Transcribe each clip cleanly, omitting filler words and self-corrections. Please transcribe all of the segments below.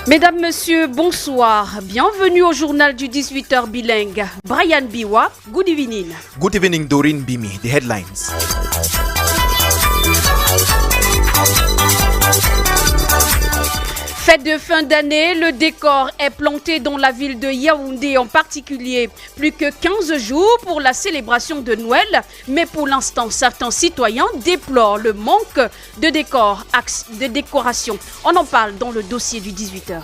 Mesdames, Messieurs, bonsoir. Bienvenue au journal du 18h bilingue. Brian Biwa, good evening. Good evening, Doreen Bimi. The headlines. Fête de fin d'année, le décor est planté dans la ville de Yaoundé en particulier. Plus que 15 jours pour la célébration de Noël, mais pour l'instant, certains citoyens déplorent le manque de décor, de décoration. On en parle dans le dossier du 18h.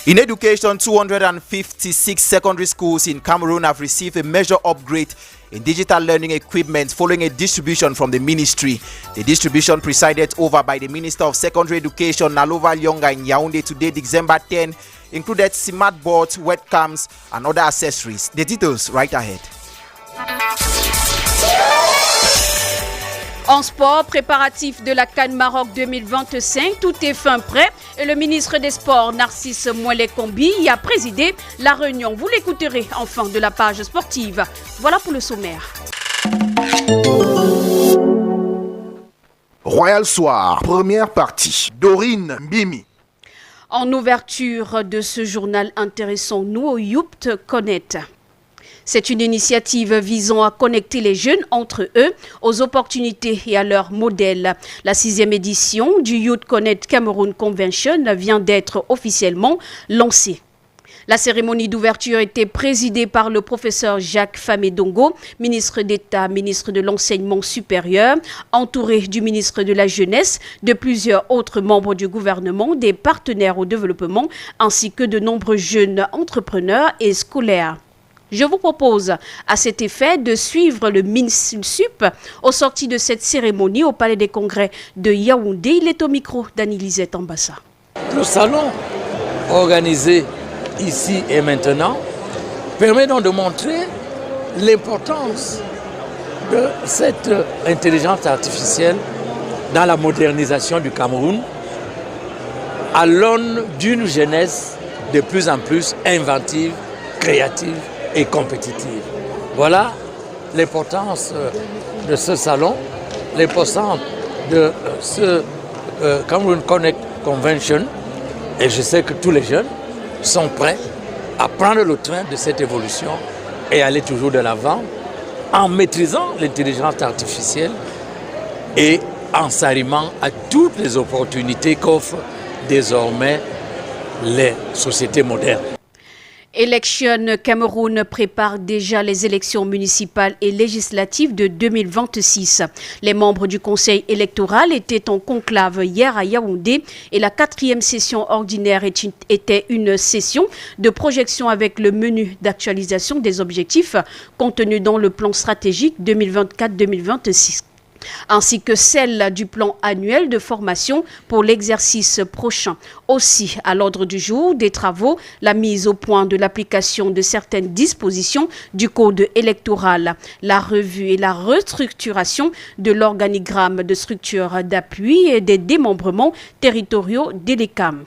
In education, 256 secondary schools in Cameroon have received a major upgrade in digital learning equipment following a distribution from the ministry. The distribution presided over by the Minister of Secondary Education, Nalova Lyonga, in Yaoundé today, December 10, included smart boards, webcams, and other accessories. The details right ahead. En sport, préparatif de la CAN Maroc 2025, tout est fin prêt et le ministre des Sports, Narcisse Mouelé-Kombi, y a présidé la réunion. Vous l'écouterez en fin de la page sportive. Voilà pour le sommaire. Royal Soir, première partie. Doreen Bimi. En ouverture de ce journal, intéressons-nous au Youth Connect. C'est une initiative visant à connecter les jeunes entre eux, aux opportunités et à leurs modèles. La 6e édition du Youth Connect Cameroun Convention vient d'être officiellement lancée. La cérémonie d'ouverture était présidée par le professeur Jacques Famé-Dongo, ministre d'État, ministre de l'Enseignement supérieur, entouré du ministre de la Jeunesse, de plusieurs autres membres du gouvernement, des partenaires au développement, ainsi que de nombreux jeunes entrepreneurs et scolaires. Je vous propose à cet effet de suivre le MINSUP au sorti de cette cérémonie au Palais des Congrès de Yaoundé. Il est au micro d'Anne-Elisette Ambassa. Le salon organisé ici et maintenant permet donc de montrer l'importance de cette intelligence artificielle dans la modernisation du Cameroun à l'aune d'une jeunesse de plus en plus inventive, créative et compétitive. Voilà l'importance de ce salon, l'importance de ce Cameroun Connect Convention, et je sais que tous les jeunes sont prêts à prendre le train de cette évolution et aller toujours de l'avant en maîtrisant l'intelligence artificielle et en s'arrimant à toutes les opportunités qu'offrent désormais les sociétés modernes. Election Cameroun prépare déjà les élections municipales et législatives de 2026. Les membres du conseil électoral étaient en conclave hier à Yaoundé et la 4e session ordinaire était une session de projection avec le menu d'actualisation des objectifs contenus dans le plan stratégique 2024-2026. Ainsi que celle du plan annuel de formation pour l'exercice prochain. Aussi, à l'ordre du jour des travaux, la mise au point de l'application de certaines dispositions du code électoral, la revue et la restructuration de l'organigramme de structure d'appui et des démembrements territoriaux des LECAM.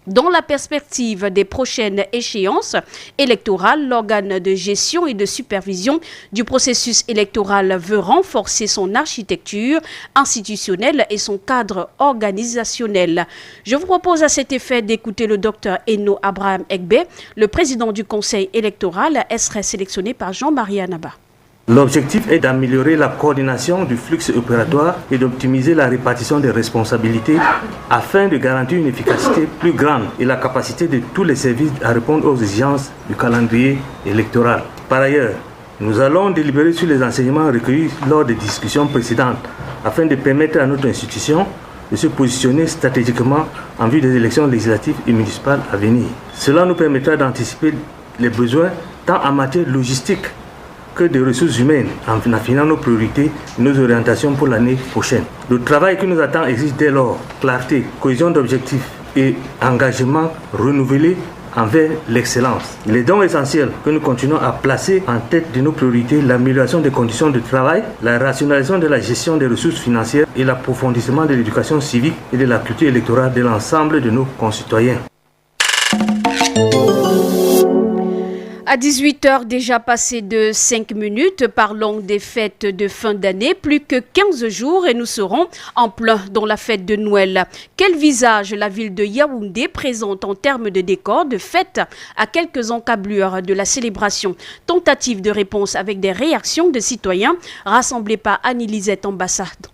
Dans la perspective des prochaines échéances électorales, l'organe de gestion et de supervision du processus électoral veut renforcer son architecture institutionnelle et son cadre organisationnel. Je vous propose à cet effet d'écouter le docteur Eno Abraham Egbe, le président du conseil électoral, serait sélectionné par Jean-Marie Anaba. L'objectif est d'améliorer la coordination du flux opératoire et d'optimiser la répartition des responsabilités afin de garantir une efficacité plus grande et la capacité de tous les services à répondre aux exigences du calendrier électoral. Par ailleurs, nous allons délibérer sur les enseignements recueillis lors des discussions précédentes afin de permettre à notre institution de se positionner stratégiquement en vue des élections législatives et municipales à venir. Cela nous permettra d'anticiper les besoins tant en matière logistique que des ressources humaines en affinant nos priorités et nos orientations pour l'année prochaine. Le travail qui nous attend exige dès lors clarté, cohésion d'objectifs et engagement renouvelé envers l'excellence. Il est donc essentiel que nous continuons à placer en tête de nos priorités l'amélioration des conditions de travail, la rationalisation de la gestion des ressources financières et l'approfondissement de l'éducation civique et de la culture électorale de l'ensemble de nos concitoyens. À À 18h, déjà passé de 5 minutes, parlons des fêtes de fin d'année. Plus que 15 jours et nous serons en plein dans la fête de Noël. Quel visage la ville de Yaoundé présente en termes de décor de fête à quelques encablures de la célébration? Tentative de réponse avec des réactions de citoyens rassemblés par Annie-Lisette Ambassade.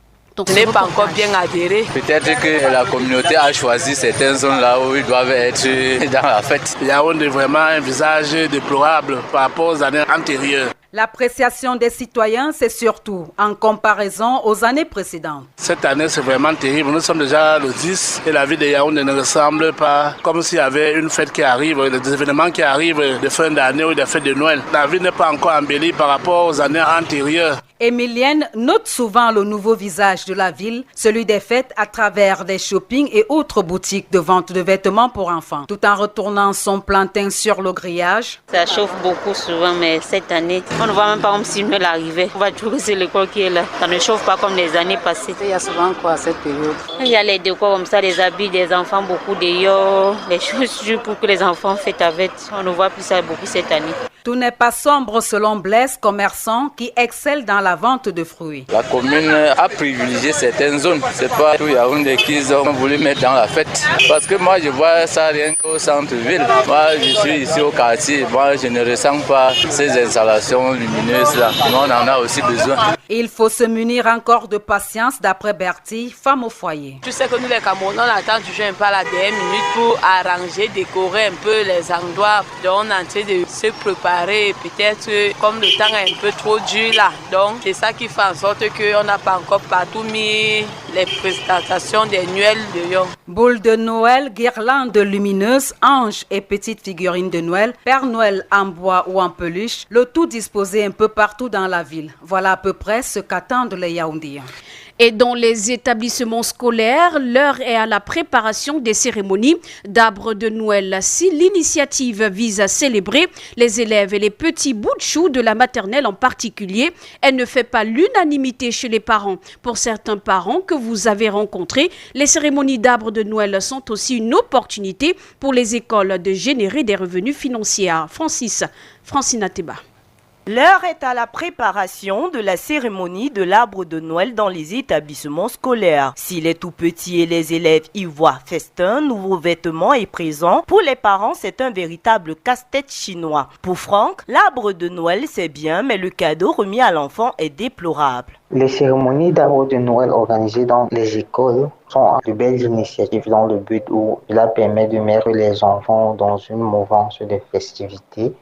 Je n'ai pas encore bien adhéré. Peut-être que la communauté a choisi certaines zones là où ils doivent être dans la fête. Yaoundé vraiment un visage déplorable par rapport aux années antérieures. L'appréciation des citoyens, c'est surtout en comparaison aux années précédentes. Cette année, c'est vraiment terrible. Nous sommes déjà le 10 et la ville de Yaoundé ne ressemble pas comme s'il y avait une fête qui arrive, des événements qui arrivent de fin d'année ou de fête de Noël. La ville n'est pas encore embellie par rapport aux années antérieures. Emilienne note souvent le nouveau visage de la ville, celui des fêtes à travers des shoppings et autres boutiques de vente de vêtements pour enfants. Tout en retournant son plantain sur le grillage. Ça chauffe beaucoup souvent, mais cette année, on ne voit même pas comme si Noël arrivait. On va trouver que c'est l'école qui est là. Ça ne chauffe pas comme les années passées. Il y a souvent quoi à cette période? Il y a les décors comme ça, les habits des enfants, beaucoup dehors, les chaussures pour que les enfants fêtent avec. On ne voit plus ça beaucoup cette année. Tout n'est pas sombre selon Blaise, commerçant qui excelle dans la vente de fruits. La commune a privilégié certaines zones. C'est pas tout Yaoundé qu'ils ont voulu mettre dans la fête. Parce que moi je vois ça rien qu'au centre-ville. Moi je suis ici au quartier. Moi je ne ressens pas ces installations lumineuses là. Mais on en a aussi besoin. Il faut se munir encore de patience d'après Bertie, femme au foyer. Tu sais que nous les Camerounais, on attend toujours un peu à la dernière minute pour arranger, décorer un peu les endroits. Donc on est en train de se préparer. Peut-être comme le temps est un peu trop dur là. Donc c'est ça qui fait en sorte qu'on n'a pas encore partout mis les présentations des Noëls de Yon. Boules de Noël, guirlandes lumineuses, anges et petites figurines de Noël, Père Noël en bois ou en peluche, le tout disposé un peu partout dans la ville. Voilà à peu près ce qu'attendent les Yaoundéens. Et dans les établissements scolaires, l'heure est à la préparation des cérémonies d'arbres de Noël. Si l'initiative vise à célébrer les élèves et les petits bouts de chou de la maternelle en particulier, elle ne fait pas l'unanimité chez les parents. Pour certains parents que vous avez rencontrés, les cérémonies d'arbres de Noël sont aussi une opportunité pour les écoles de générer des revenus financiers. Francine Ateba. L'heure est à la préparation de la cérémonie de l'arbre de Noël dans les établissements scolaires. Si les tout-petits et les élèves y voient festin, nouveaux vêtements et présents, pour les parents, c'est un véritable casse-tête chinois. Pour Franck, l'arbre de Noël, c'est bien, mais le cadeau remis à l'enfant est déplorable. Les cérémonies d'arbre de Noël organisées dans les écoles sont de belles initiatives dans le but où cela permet de mettre les enfants dans une mouvance de festivités.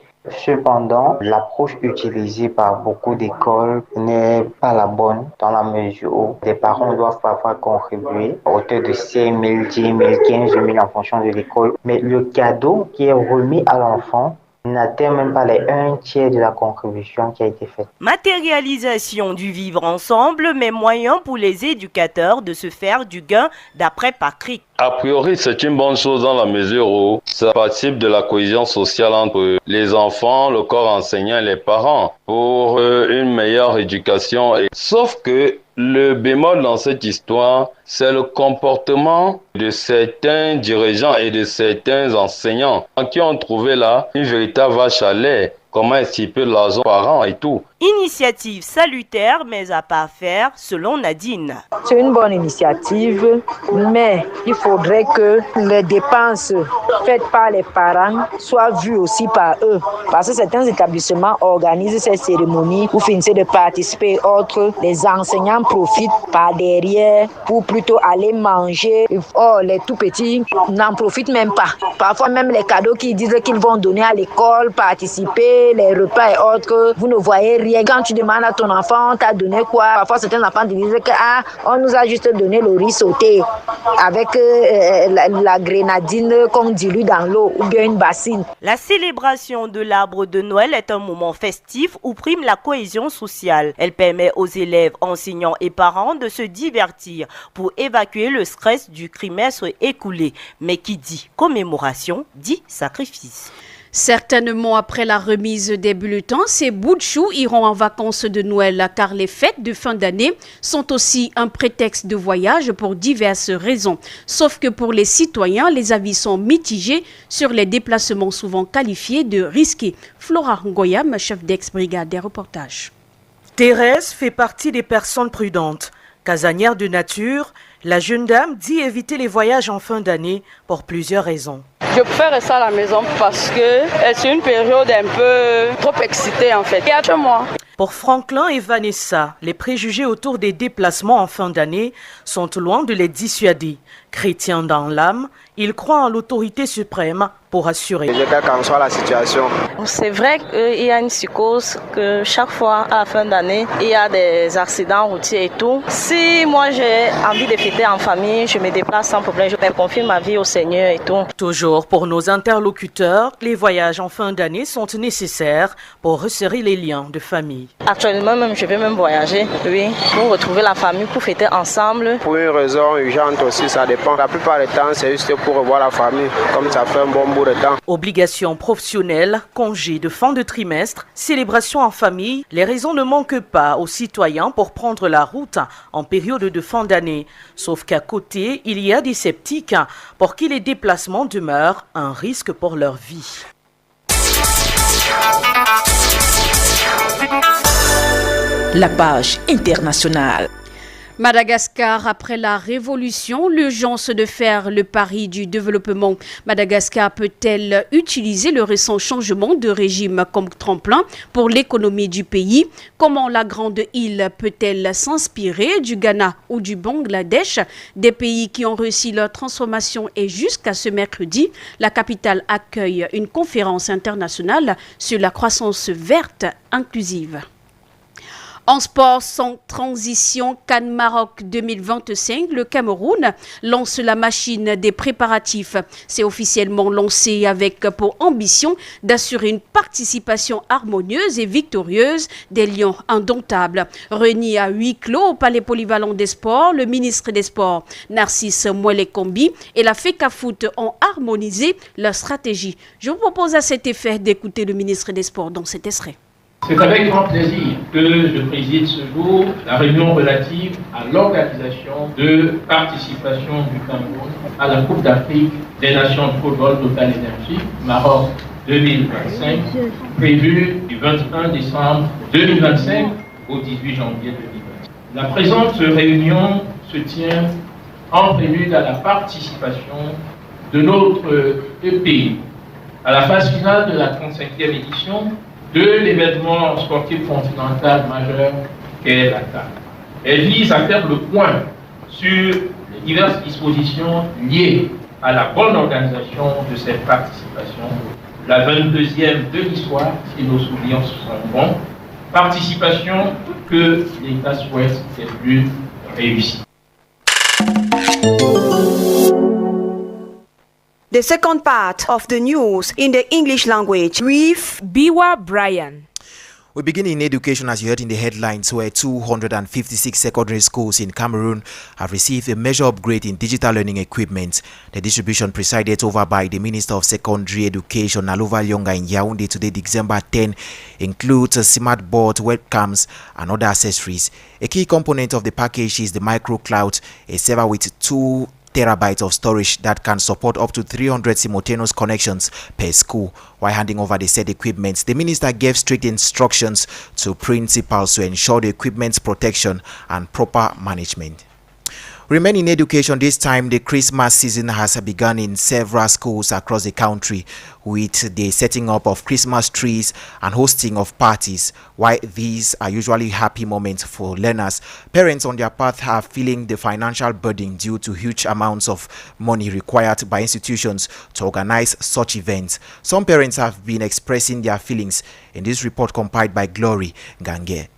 Cependant, l'approche utilisée par beaucoup d'écoles n'est pas la bonne dans la mesure où les parents doivent parfois contribuer à hauteur de 5 000, 10 000, 15 000 en fonction de l'école. Mais le cadeau qui est remis à l'enfant n'atteint même pas les 1/3 de la contribution qui a été faite. Matérialisation du vivre ensemble, mais moyen pour les éducateurs de se faire du gain d'après Patrick. A priori, c'est une bonne chose dans la mesure où ça participe de la cohésion sociale entre les enfants, le corps enseignant et les parents pour une meilleure éducation. Sauf que le bémol dans cette histoire, c'est le comportement de certains dirigeants et de certains enseignants qui ont trouvé là une véritable vache à lait. Comment extirper l'argent aux parents et tout. Initiative salutaire, mais à pas faire, selon Nadine. C'est une bonne initiative, mais il faudrait que les dépenses faites par les parents soient vues aussi par eux. Parce que certains établissements organisent ces cérémonies, vous finissez de participer, autres, les enseignants profitent par derrière pour plutôt aller manger. Or, les tout petits n'en profitent même pas. Parfois même les cadeaux qu'ils disent qu'ils vont donner à l'école, participer, les repas et autres, vous ne voyez rien. Quand tu demandes à ton enfant, on t'a donné quoi? Parfois, certains enfants te disent que on nous a juste donné le riz sauté avec la grenadine qu'on dilue dans l'eau ou bien une bassine. La célébration de l'arbre de Noël est un moment festif où prime la cohésion sociale. Elle permet aux élèves, enseignants et parents de se divertir pour évacuer le stress du trimestre écoulé. Mais qui dit commémoration dit sacrifice. Certainement après la remise des bulletins, ces bouts de choux iront en vacances de Noël car les fêtes de fin d'année sont aussi un prétexte de voyage pour diverses raisons. Sauf que pour les citoyens, les avis sont mitigés sur les déplacements souvent qualifiés de risqués. Flora Ngoyam, chef d'ex-brigade des reportages. Thérèse fait partie des personnes prudentes. Casanière de nature, la jeune dame dit éviter les voyages en fin d'année pour plusieurs raisons. Je préfère rester à la maison parce que c'est une période un peu trop excitée en fait. Il y a chez moi. Pour Franklin et Vanessa, les préjugés autour des déplacements en fin d'année sont loin de les dissuader. Chrétiens dans l'âme, ils croient en l'autorité suprême pour assurer. Quelle qu'en soit la situation. C'est vrai qu'il y a une psychose que chaque fois à la fin d'année, il y a des accidents routiers et tout. Si moi j'ai envie de fêter en famille, je me déplace sans problème, je me confie ma vie au Seigneur et tout. Toujours pour nos interlocuteurs, les voyages en fin d'année sont nécessaires pour resserrer les liens de famille. Actuellement même, je vais même voyager, oui, pour retrouver la famille, pour fêter ensemble. Pour une raison urgente aussi, ça dépend. La plupart du temps, c'est juste pour revoir la famille, comme ça fait un bon bout de temps. Obligations professionnelles, congés de fin de trimestre, célébrations en famille, les raisons ne manquent pas aux citoyens pour prendre la route en période de fin d'année. Sauf qu'à côté, il y a des sceptiques pour qui les déplacements demeurent un risque pour leur vie. La page internationale. Madagascar, après la révolution, l'urgence de faire le pari du développement. Madagascar peut-elle utiliser le récent changement de régime comme tremplin pour l'économie du pays? Comment la grande île peut-elle s'inspirer du Ghana ou du Bangladesh, des pays qui ont réussi leur transformation? Et jusqu'à ce mercredi, la capitale accueille une conférence internationale sur la croissance verte inclusive. En sport, sans transition, CAN Maroc 2025, le Cameroun lance la machine des préparatifs. C'est officiellement lancé avec pour ambition d'assurer une participation harmonieuse et victorieuse des Lions indomptables. Réunis à huis clos au Palais Polyvalent des Sports, le ministre des Sports, Narcisse Mouelé-Kombi, et la FECAFOOT ont harmonisé leur stratégie. Je vous propose à cet effet d'écouter le ministre des Sports dans cet extrait. C'est avec grand plaisir que je préside ce jour la réunion relative à l'organisation de participation du Cameroun à la Coupe d'Afrique des Nations de football Total Énergie Maroc 2025, prévue du 21 décembre 2025 au 18 janvier 2025. La présente réunion se tient en prélude à la participation de notre pays à la phase finale de la 35e édition de l'événement sportif continental majeur qu'est la CAN. Elle vise à faire le point sur les diverses dispositions liées à la bonne organisation de cette participation, la 22e de l'histoire, si nos souvenirs sont bons, participation que l'État souhaite des plus réussie. The second part of the news in the English language with Biwa Brian. We begin in education, as you heard in the headlines, where 256 secondary schools in Cameroon have received a major upgrade in digital learning equipment. The distribution, presided over by the Minister of Secondary Education, Naluva Lyonga, in Yaoundé today, December 10, includes smart board, webcams, and other accessories. A key component of the package is the microcloud, a server with 2 terabytes of storage that can support up to 300 simultaneous connections per school. While handing over the said equipment, the minister gave strict instructions to principals to ensure the equipment's protection and proper management. Remain in education. This time, the Christmas season has begun in several schools across the country, with the setting up of Christmas trees and hosting of parties. While these are usually happy moments for learners, parents on their part are feeling the financial burden due to huge amounts of money required by institutions to organize such events. Some parents have been expressing their feelings in this report compiled by Glory Gange.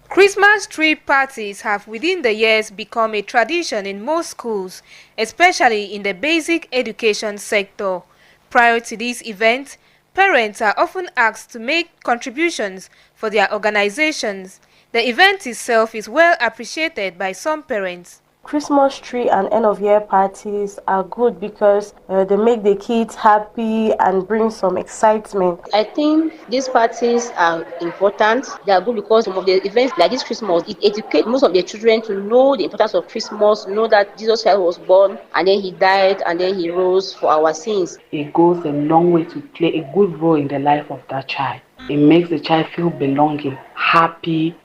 Christmas tree parties have within the years become a tradition in most schools, especially in the basic education sector. Prior to these events, parents are often asked to make contributions for their organizations. The event itself is well appreciated by some parents. Christmas tree and end of year parties are good because they make the kids happy and bring some excitement. I think these parties are important. They are good because some of the events like this Christmas, it educates most of the children to know the importance of Christmas, know that Jesus Christ was born and then he died and then he rose for our sins. It goes a long way to play a good role in the life of that child. It makes the child feel belonging, happy,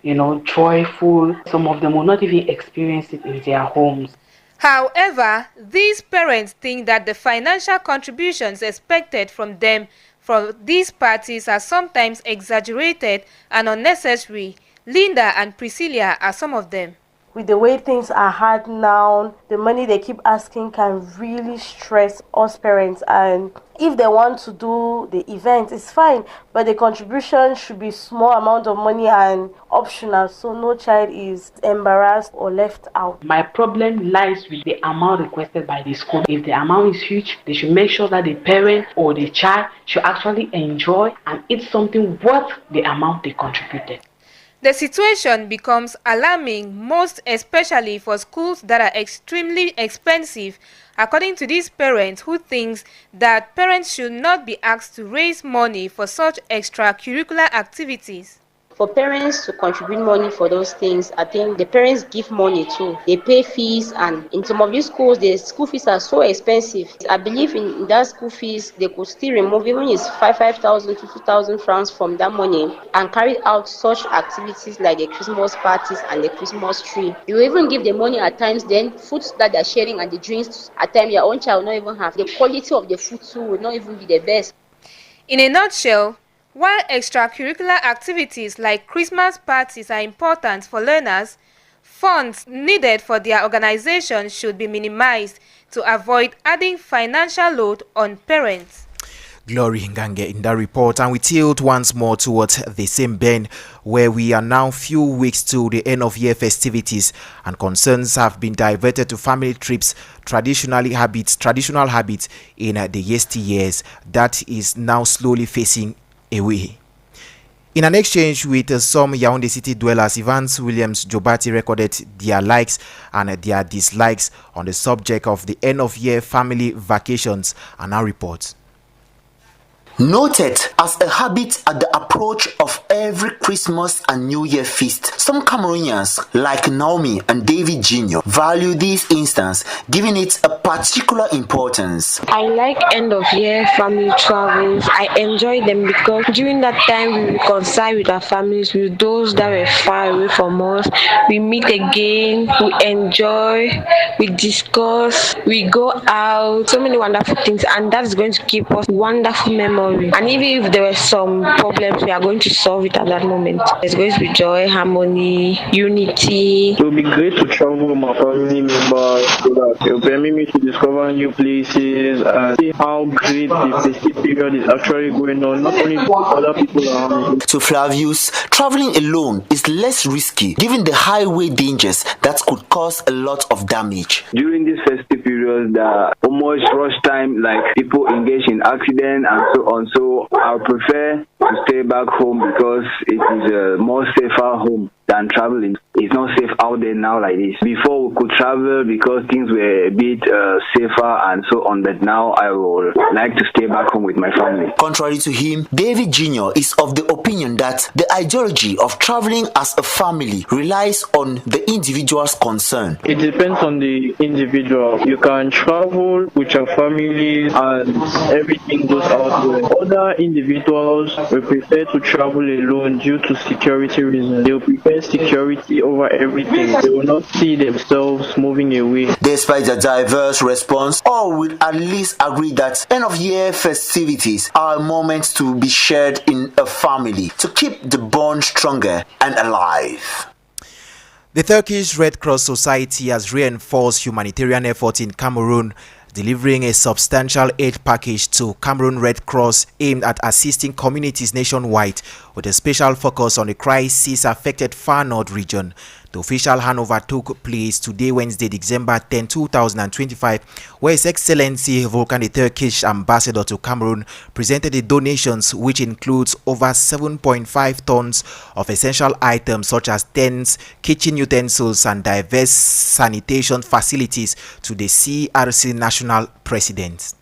joyful. Some of them will not even experience it in their homes. However, these parents think that the financial contributions expected from them from these parties are sometimes exaggerated and unnecessary. Linda and Priscilla are some of them. With the way things are hard now, the money they keep asking can really stress us parents. And if they want to do the event, it's fine, but the contribution should be small amount of money and optional, so no child is embarrassed or left out. My problem lies with the amount requested by the school. If the amount is huge, they should make sure that the parent or the child should actually enjoy and eat something worth the amount they contributed. The situation becomes alarming, most especially for schools that are extremely expensive, according to these parents who think that parents should not be asked to raise money for such extracurricular activities. For parents to contribute money for those things, I think the parents give money too. They pay fees, and in some of these schools, the school fees are so expensive. I believe in that school fees, they could still remove even it's 5,000 to 2,000 francs from that money and carry out such activities like the Christmas parties and the Christmas tree. You even give the money at times, then foods that they're sharing and the drinks, at times your own child will not even have. The quality of the food too will not even be the best. In a nutshell, while extracurricular activities like Christmas parties are important for learners, funds needed for their organization should be minimized to avoid adding financial load on parents. Glory Ngange in that report, and we tilt once more towards the same bend where we are now few weeks to the end of year festivities, and concerns have been diverted to family trips, traditional habits in the yesteryears that is now slowly facing away. In an exchange with some Yaoundé city dwellers, Evans Williams Jobati recorded their likes and their dislikes on the subject of the end of year family vacations, and now reports. Noted as a habit at the approach of every Christmas and New Year feast, some Cameroonians like Naomi and David Jr. value this instance, giving it a particular importance. I like end of year family travels. I enjoy them because during that time we reconcile with our families, with those that were far away from us. We meet again, we enjoy, we discuss, we go out, so many wonderful things, and that is going to keep us wonderful memories. And even if there were some problems, we are going to solve it at that moment. There's going to be joy, harmony, unity. It will be great to travel with my family members so that it will permit me to discover new places and see how great the festive period is actually going on, not only for other people around me. To Flavius, traveling alone is less risky given the highway dangers that could cause a lot of damage. During this festive period, almost rush time, like people engage in accident and so on. So I prefer to stay back home because it is a more safer home than traveling. It's not safe out there now like this. Before we could travel because things were a bit safer and so on, but now I would like to stay back home with my family. Contrary to him, David Jr. is of the opinion that the ideology of traveling as a family relies on the individual's concern. It depends on the individual. You can travel with your family and everything goes out well. Other individuals will prefer to travel alone due to security reasons. They will prefer security over everything. They will not see themselves moving away. Despite the diverse response, all will at least agree that end of year festivities are moments to be shared in a family to keep the bond stronger and alive. The Turkish Red Cross Society has reinforced humanitarian efforts in Cameroon, delivering a substantial aid package to Cameroon Red Cross aimed at assisting communities nationwide with a special focus on the crisis-affected Far North region. The official handover took place today, Wednesday, December 10, 2025, where His Excellency Volkan, the Turkish ambassador to Cameroon, presented the donations, which includes over 7.5 tons of essential items such as tents, kitchen utensils, and diverse sanitation facilities to the CRC national president.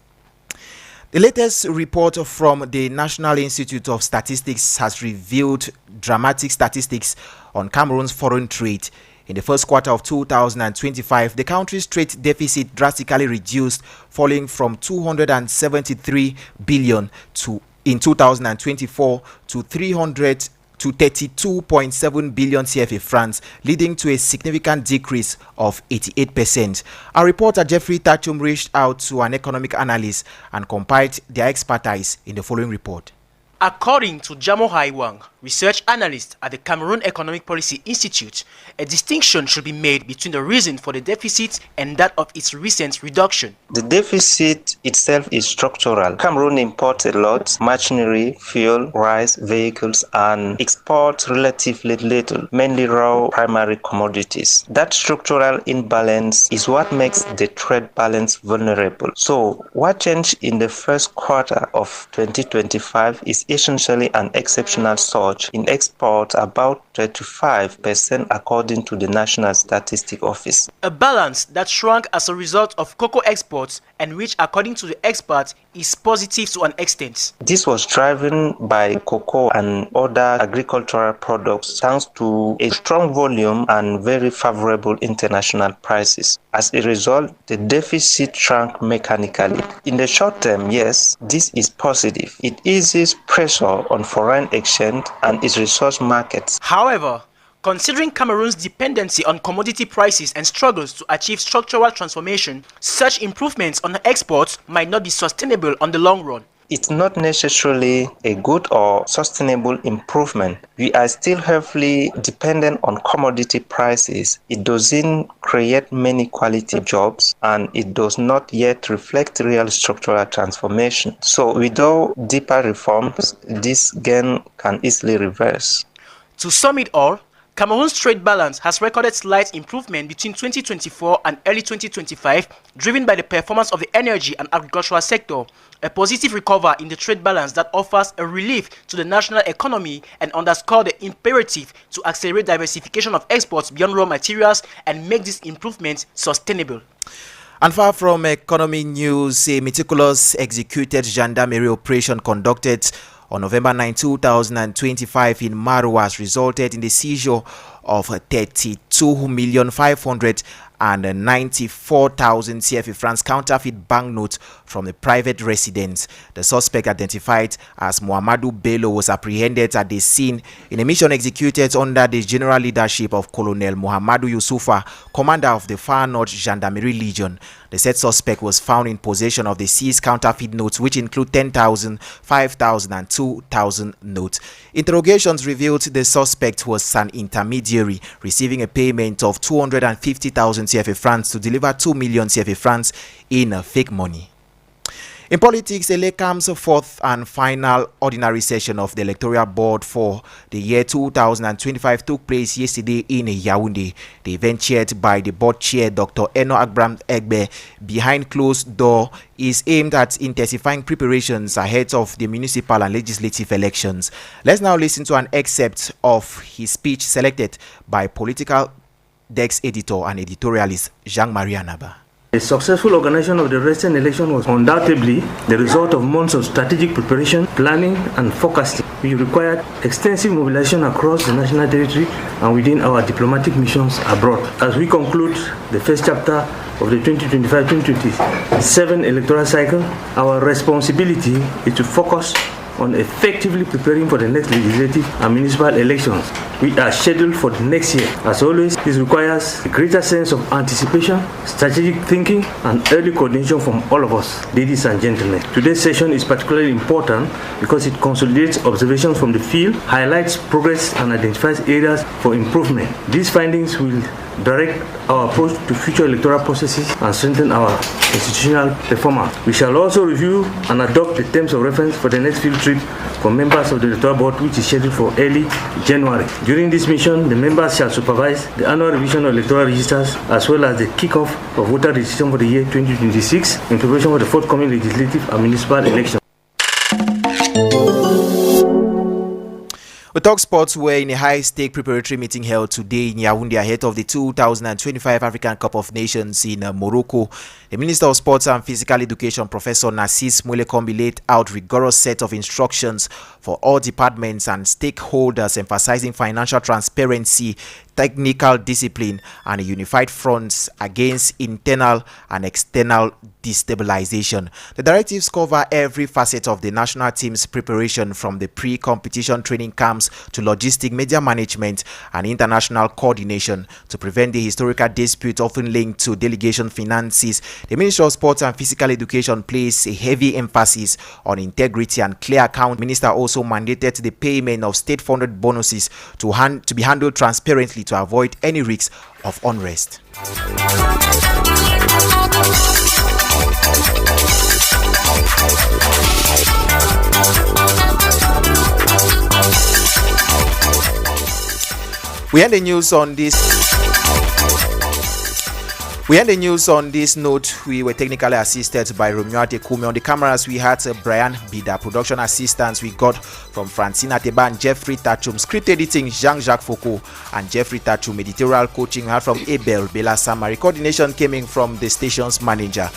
The latest report from the National Institute of Statistics has revealed dramatic statistics on Cameroon's foreign trade. In the first quarter of 2025, the country's trade deficit drastically reduced, falling from 273 billion in 2024 to 32.7 billion CFA francs, leading to a significant decrease of 88%. Our reporter Jeffrey Tachum reached out to an economic analyst and compiled their expertise in the following report. According to Jamo Haiwang, research analyst at the Cameroon Economic Policy Institute, a distinction should be made between the reason for the deficit and that of its recent reduction. The deficit itself is structural. Cameroon imports a lot, machinery, fuel, rice, vehicles, and exports relatively little, mainly raw primary commodities. That structural imbalance is what makes the trade balance vulnerable. So, what changed in the first quarter of 2025 is essentially an exceptional surge in exports, about 35% according to the National Statistics Office. A balance that shrunk as a result of cocoa exports and which, according to the experts, is positive to an extent. This was driven by cocoa and other agricultural products thanks to a strong volume and very favorable international prices. As a result, the deficit shrank mechanically. In the short term, yes, this is positive. It eases pressure on foreign exchange and its resource markets. However, considering Cameroon's dependency on commodity prices and struggles to achieve structural transformation, such improvements on exports might not be sustainable on the long run. It's not necessarily a good or sustainable improvement. We are still heavily dependent on commodity prices. It doesn't create many quality jobs and it does not yet reflect real structural transformation. So without deeper reforms, this gain can easily reverse. To sum it all, Cameroon's trade balance has recorded slight improvement between 2024 and early 2025, driven by the performance of the energy and agricultural sector, a positive recovery in the trade balance that offers a relief to the national economy and underscores the imperative to accelerate diversification of exports beyond raw materials and make this improvement sustainable. And far from economy news, a meticulous executed gendarmerie operation conducted on November 9, 2025 in Maroas resulted in the seizure of 32,594,000 CFA francs counterfeit banknotes from the private residence. The suspect, identified as Muhammadu Bello, was apprehended at the scene in a mission executed under the general leadership of Colonel Muhammadu Yusufa, commander of the Far North Gendarmerie Legion. The said suspect was found in possession of the seized counterfeit notes, which include 10,000, 5,000, and 2,000 notes. Interrogations revealed the suspect was an intermediary, receiving a payment of 250,000 CFA francs to deliver 2 million CFA francs in fake money. In politics, ELECAM's fourth and final ordinary session of the Electoral Board for the year 2025 took place yesterday in Yaoundé. The event, chaired by the board chair Dr. Eno Agbram Egbe, behind closed door, is aimed at intensifying preparations ahead of the municipal and legislative elections. Let's now listen to an excerpt of his speech selected by Political Desk editor and editorialist Jean-Marie Anaba. The successful organization of the recent election was undoubtedly the result of months of strategic preparation, planning, and forecasting. We required extensive mobilization across the national territory and within our diplomatic missions abroad. As we conclude the first chapter of the 2025-2027 electoral cycle, our responsibility is to focus on effectively preparing for the next legislative and municipal elections. We are scheduled for the next year. As always, this requires a greater sense of anticipation, strategic thinking, and early coordination from all of us, ladies and gentlemen. Today's session is particularly important because it consolidates observations from the field, highlights progress, and identifies areas for improvement. These findings will direct our approach to future electoral processes and strengthen our institutional performance. We shall also review and adopt the terms of reference for the next field trip for members of the electoral board, which is scheduled for early January. During this mission, the members shall supervise the annual revision of electoral registers as well as the kick-off of voter registration for the year 2026 in preparation for the forthcoming legislative and municipal elections. We talk sports where in a high-stake preparatory meeting held today in Yaoundé ahead of the 2025 African Cup of Nations in Morocco. The Minister of Sports and Physical Education, Professor Nassis Moulekombi, laid out a rigorous set of instructions for all departments and stakeholders, emphasizing financial transparency, technical discipline, and a unified front against internal and external destabilization. The directives cover every facet of the national team's preparation, from the pre-competition training camps to logistic, media management, and international coordination, to prevent the historical dispute often linked to delegation finances. The Ministry of Sports and Physical Education placed a heavy emphasis on integrity and clear account. The minister also mandated the payment of state-funded bonuses to be handled transparently to avoid any risks of unrest. We end the news on this note. We were technically assisted by Romeo Adekumi. On the cameras, we had Brian Bida. Production assistants we got from Francina Teba and Jeffrey Tachum. Script editing, Jean-Jacques Foucault and Jeffrey Tachum. Editorial coaching we had from Abel Bela Samari. Coordination came in from the station's manager.